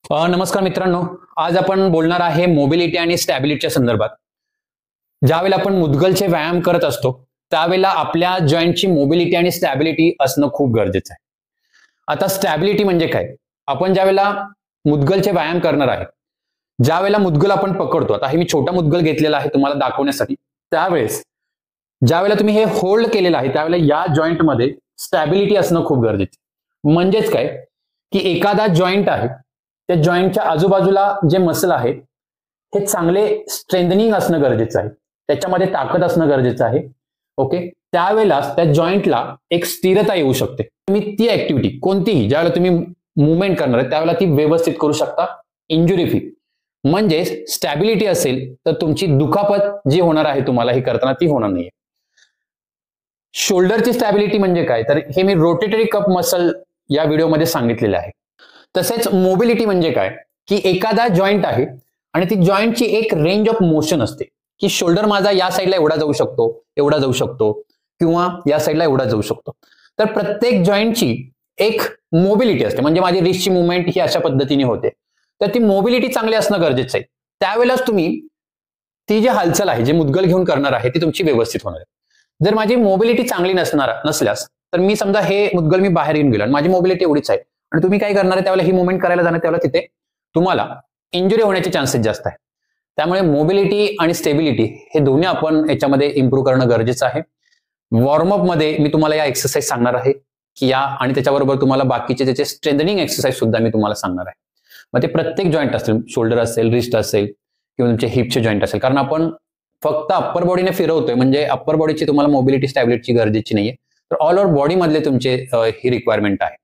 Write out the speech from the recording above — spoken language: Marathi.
नमस्कार मित्रांनो, आज आपण बोलणार आहे मोबिलिटी आणि स्टॅबिलिटीच्या संदर्भात. ज्यावेळेला आपण मुदगलचे व्यायाम करत असतो त्यावेळेला आपल्या जॉईंटची मोबिलिटी आणि स्टॅबिलिटी असणं खूप गरजेचं आहे. आता स्टॅबिलिटी म्हणजे काय? आपण ज्यावेळेला मुदगलचे व्यायाम करणार आहे, ज्यावेळेला मुदगल आपण पकडतो, आता हे मी छोटा मुदगल घेतलेला आहे तुम्हाला दाखवण्यासाठी, त्यावेळेस ज्यावेळेला तुम्ही हे होल्ड केलेलं आहे त्यावेळेला या जॉईंटमध्ये स्टॅबिलिटी असणं खूप गरजेचं आहे. म्हणजेच काय की एखादा जॉईंट आहे, त्या जॉईंटच्या आजूबाजूला जे मसल आहेत हे चांगले स्ट्रेंथनिंग असणं गरजेचं आहे, त्याच्यामध्ये ताकद असणं गरजेचं आहे. ओके, त्यावेळेला त्या जॉईंटला एक स्थिरता येऊ शकते. तुम्ही ती ऍक्टिव्हिटी कोणतीही ज्यावेळेला तुम्ही मुवमेंट करणार आहे त्यावेळेला ती व्यवस्थित करू शकता, इंजुरी फ्री. म्हणजे स्टॅबिलिटी असेल तर तुमची दुखापत जी होणार आहे तुम्हाला हे करताना ती होणार नाहीये. शोल्डरची स्टॅबिलिटी म्हणजे काय, तर हे मी रोटेटरी कप मसल या व्हिडिओमध्ये सांगितलेले आहे. तसेच मोबिलिटी म्हणजे काय की एखादा जॉईंट आहे आणि ती जॉईंटची एक रेंज ऑफ मोशन असते की शोल्डर माझा या साईडला एवढा जाऊ शकतो, एवढा जाऊ शकतो, किंवा या साईडला एवढा जाऊ शकतो. तर प्रत्येक जॉईंटची एक मोबिलिटी असते, म्हणजे माझी रिस्टची मुवमेंट ही अशा पद्धतीने होते. तर ती मोबिलिटी चांगली असणं गरजेचं आहे. त्यावेळेलाच तुम्ही ती जी हालचाल आहे, जे मुदगल घेऊन करणार आहे ती तुमची व्यवस्थित होणार आहे. जर माझी मोबिलिटी चांगली नसल्यास, तर मी समजा हे मुदगल मी बाहेर येऊन गेलो आणि माझी मोबिलिटी एवढीच आहे आणि तुम्ही काय करणार आहे त्यावेळेला ही मुवमेंट करायला जाणार त्यावेळेला तिथे तुम्हाला इंजुरी होण्याचे चान्सेस जास्त आहे. त्यामुळे मोबिलिटी आणि स्टेबिलिटी हे दोन्ही आपण याच्यामध्ये इम्प्रूव्ह करणं गरजेचं आहे. वॉर्मअप मध्ये मी तुम्हाला या एक्सरसाइज सांगणार आहे की या, आणि त्याच्याबरोबर तुम्हाला बाकीचे त्याचे स्ट्रेंथनिंग एक्सरसाइज सुद्धा मी तुम्हाला सांगणार आहे. मग ते प्रत्येक जॉईंट असेल, शोल्डर असेल, रिस्ट असेल किंवा तुमचे हिपचे जॉईंट असेल, कारण आपण फक्त अप्पर बॉडीने फिरवतोय, म्हणजे अप्पर बॉडीची तुम्हाला मोबिलिटी स्टॅबिलिटीची गरजेची नाहीये, तर ऑल ओव्हर बॉडी मधले तुमचे ही रिक्वायरमेंट आहे.